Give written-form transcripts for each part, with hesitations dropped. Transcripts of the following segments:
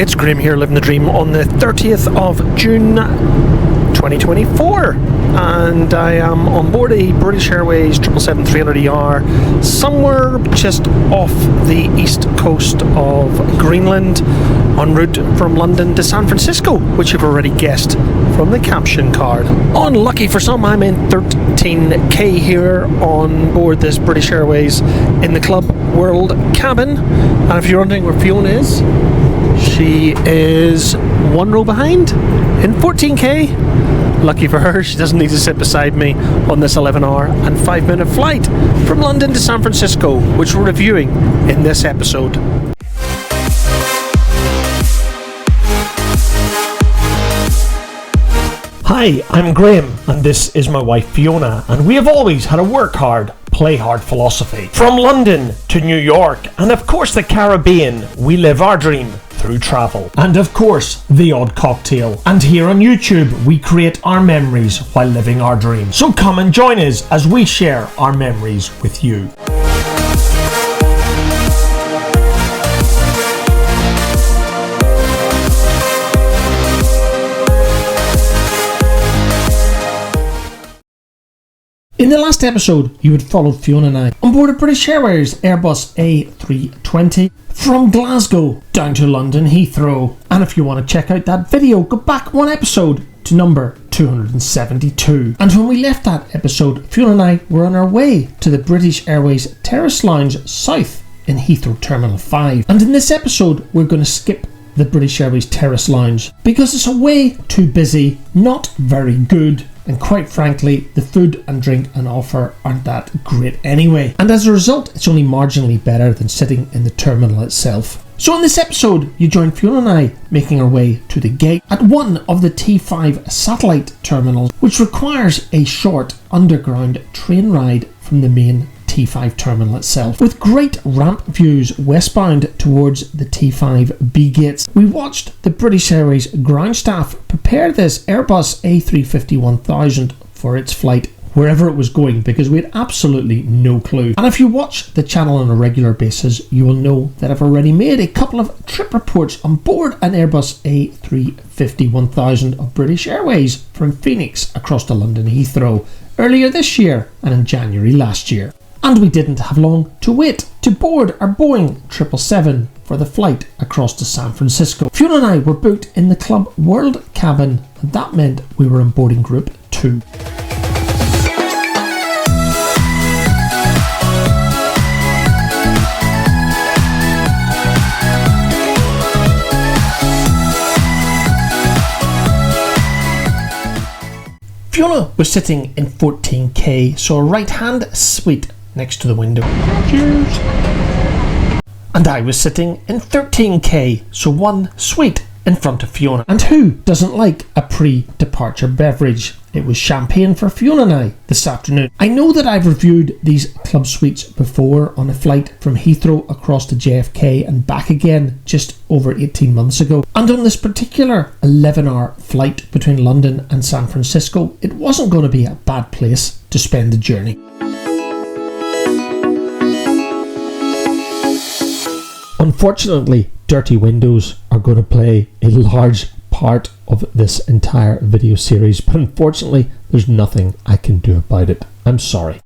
It's Graham here, living the dream on the 30th of June 2024, and I am on board a British Airways 777-300ER somewhere just off the east coast of Greenland, en route from London to San Francisco, which you've already guessed from the caption card. Unlucky for some, I'm in 13k here on board this British Airways in the Club World cabin, and if you're wondering where Fiona is, she is one row behind in 14k. Lucky for her, she doesn't need to sit beside me on this 11-hour and 5-minute flight from London to San Francisco, which we're reviewing in this episode. Hi, I'm Graham, and this is my wife Fiona, and we have always had a work hard, play hard philosophy. From London to New York, and of course the Caribbean, we live our dream through travel. And of course, the odd cocktail. And here on YouTube, we create our memories while living our dream. So come and join us as we share our memories with you. In the last episode, you had followed Fiona and I on board a British Airways Airbus A320 from Glasgow down to London Heathrow. And if you want to check out that video, go back one episode to number 272. And when we left that episode, Fiona and I were on our way to the British Airways Terrace Lounge South in Heathrow Terminal 5. And in this episode, we're going to skip the British Airways Terrace Lounge because it's a way too busy, not very good, and quite frankly, the food and drink and offer aren't that great anyway. And as a result, it's only marginally better than sitting in the terminal itself. So in this episode, you join Fiona and I making our way to the gate at one of the T5 satellite terminals, which requires a short underground train ride from the main T5 terminal itself, with great ramp views westbound towards the T5B gates. We watched the British Airways ground staff prepare this Airbus A350-1000 for its flight wherever it was going, because we had absolutely no clue. And if you watch the channel on a regular basis, you will know that I've already made a couple of trip reports on board an Airbus A350-1000 of British Airways from Phoenix across to London Heathrow earlier this year and in January last year. And we didn't have long to wait to board our Boeing 777 for the flight across to San Francisco. Fiona and I were booked in the Club World cabin, and that meant we were in boarding group 2. Fiona was sitting in 14k, so a right-hand suite next to the window. Cheers! And I was sitting in 13k, so one suite in front of Fiona. And who doesn't like a pre-departure beverage? It was champagne for Fiona and I this afternoon. I know that I've reviewed these club suites before on a flight from Heathrow across to JFK and back again just over 18 months ago. And on this particular 11-hour flight between London and San Francisco, it wasn't going to be a bad place to spend the journey. Unfortunately, dirty windows are going to play a large part of this entire video series, but unfortunately there's nothing I can do about it. I'm sorry.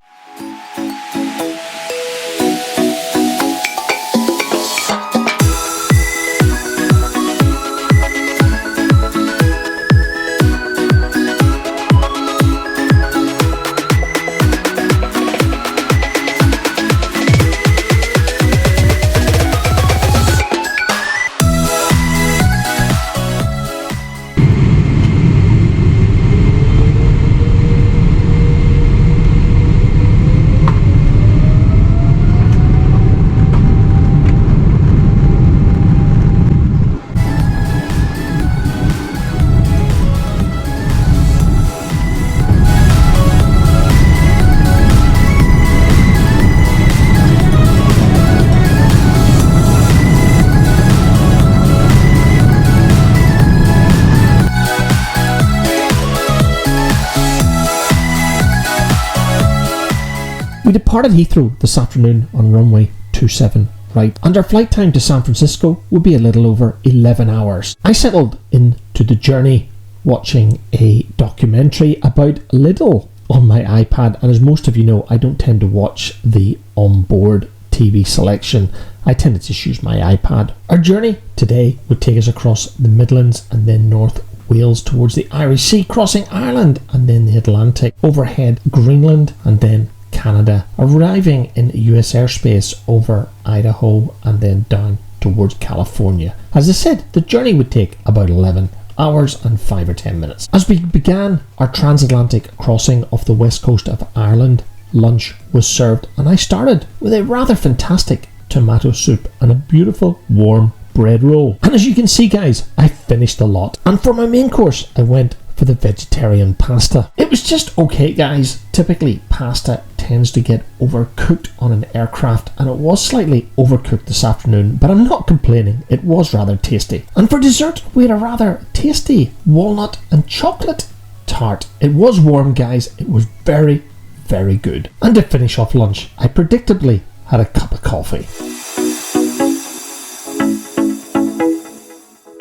We departed Heathrow this afternoon on runway 27 right, and our flight time to San Francisco would be a little over 11 hours. I settled into the journey watching a documentary about Lidl on my iPad, and as most of you know, I don't tend to watch the onboard TV selection. I tend to just use my iPad. Our journey today would take us across the Midlands and then North Wales towards the Irish Sea, crossing Ireland and then the Atlantic, overhead Greenland and then Canada, arriving in US airspace over Idaho and then down towards California. As I said, the journey would take about 11 hours and 5 or 10 minutes. As we began our transatlantic crossing off the west coast of Ireland, lunch was served and I started with a rather fantastic tomato soup and a beautiful warm bread roll. And as you can see, guys, I finished a lot. And for my main course, I went for the vegetarian pasta. It was just okay, guys. Typically, pasta tends to get overcooked on an aircraft, and it was slightly overcooked this afternoon, but I'm not complaining. It was rather tasty. And for dessert, we had a rather tasty walnut and chocolate tart. It was warm, guys. It was very, very good. And to finish off lunch, I predictably had a cup of coffee.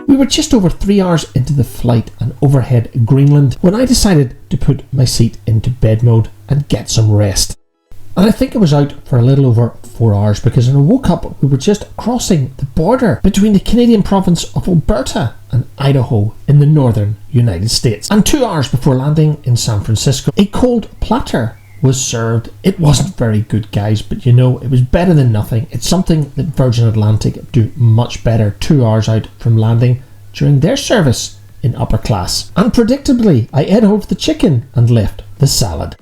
We were just over 3 hours into the flight and overhead Greenland when I decided to put my seat into bed mode and get some rest. And I think I was out for a little over 4 hours because when I woke up we were just crossing the border between the Canadian province of Alberta and Idaho in the northern United States. And 2 hours before landing in San Francisco, a cold platter was served. It wasn't very good, guys, but you know, it was better than nothing. It's something that Virgin Atlantic do much better 2 hours out from landing during their service in upper class. And predictably, I ate over the chicken and left the salad.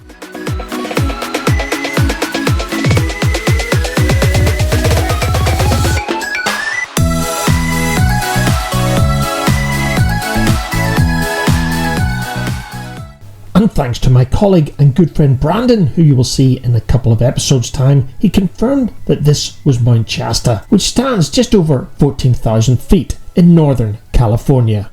And thanks to my colleague and good friend Brandon, who you will see in a couple of episodes' time, he confirmed that this was Mount Shasta, which stands just over 14,000 feet in Northern California.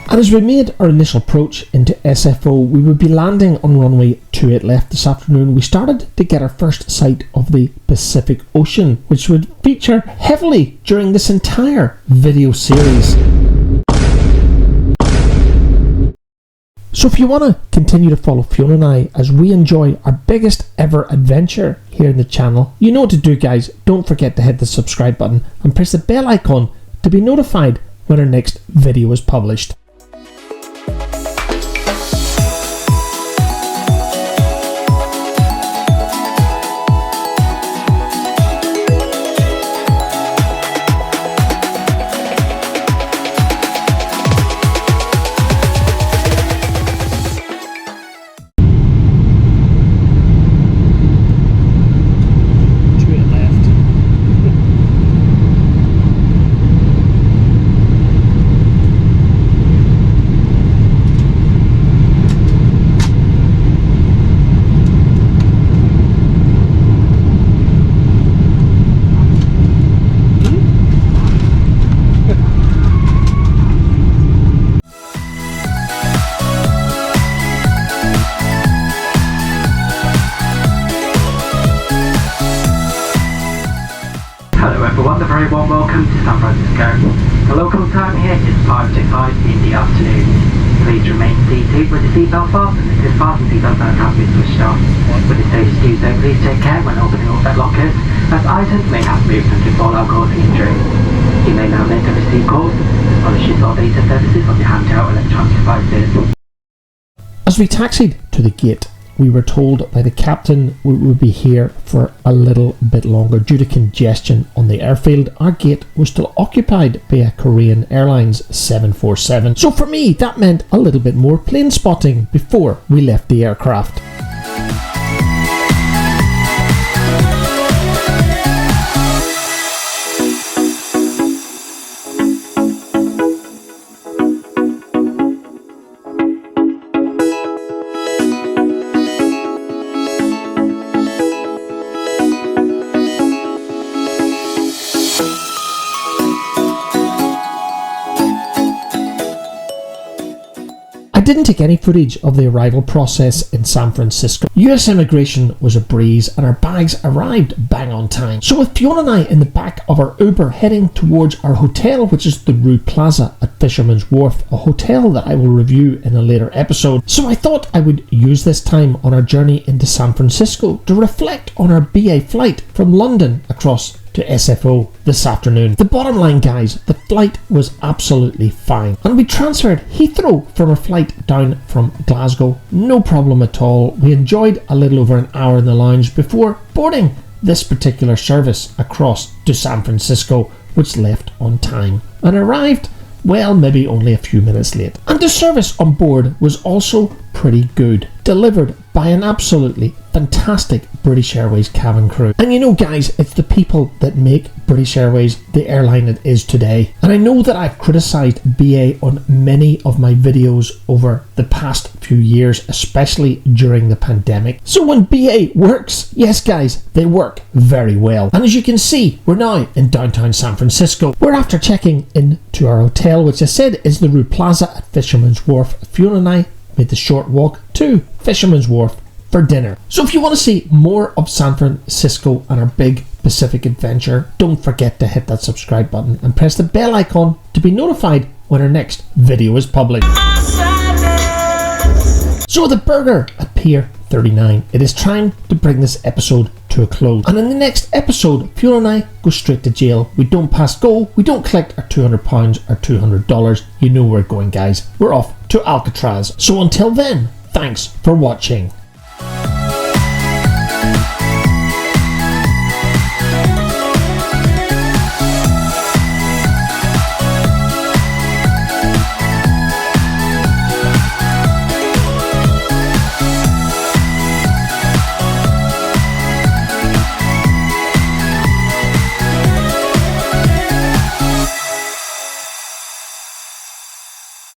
And as we made our initial approach into SFO, we would be landing on runway 28 left this afternoon. We started to get our first sight of the Pacific Ocean, which would feature heavily during this entire video series. So if you want to continue to follow Fiona and I as we enjoy our biggest ever adventure here in the channel, you know what to do, guys. Don't forget to hit the subscribe button and press the bell icon to be notified when our next video is published. A very warm welcome to San Francisco. The local time here is 5:05 in the afternoon. Please remain seated with the seatbelt fastened until fasten seatbelt signs have been switched off. With the safety to do so, please take care when opening all bed lockers, as items may have movement and fall out causing injury. You may now make and receive calls on the ship or data services on your handheld electronic devices. As we taxied to the gate, we were told by the captain we would be here for a little bit longer due to congestion on the airfield. Our gate was still occupied by a Korean Airlines 747. So for me, that meant a little bit more plane spotting before we left the aircraft. didn't take any footage of the arrival process in San Francisco. US immigration was a breeze and our bags arrived bang on time. So with Fiona and I in the back of our Uber heading towards our hotel, which is the Rue Plaza at Fisherman's Wharf, a hotel that I will review in a later episode. So I thought I would use this time on our journey into San Francisco to reflect on our BA flight from London across to SFO this afternoon. The bottom line, guys, the flight was absolutely fine, and we transferred Heathrow from our flight down from Glasgow, no problem at all. We enjoyed a little over an hour in the lounge before boarding this particular service across to San Francisco, which left on time and arrived, well, maybe only a few minutes late. And the service on board was also pretty good, delivered by an absolutely fantastic British Airways cabin crew. And you know, guys, it's the people that make British Airways the airline it is today. And I know that I've criticised BA on many of my videos over the past few years, especially during the pandemic. So when BA works, yes guys, they work very well. And as you can see, we're now in downtown San Francisco. We're after checking into our hotel, which I said is the Rue Plaza at Fisherman's Wharf. Fiona and I made the short walk to Fisherman's Wharf for dinner. So if you want to see more of San Francisco and our big Pacific adventure, don't forget to hit that subscribe button and press the bell icon to be notified when our next video is published. So the burger at Pier 39, it is time to bring this episode to a close. And in the next episode, Fiona and I go straight to jail. We don't pass go, we don't collect our £200 or $200. You know where we're going, guys. We're off to Alcatraz. So until then, thanks for watching.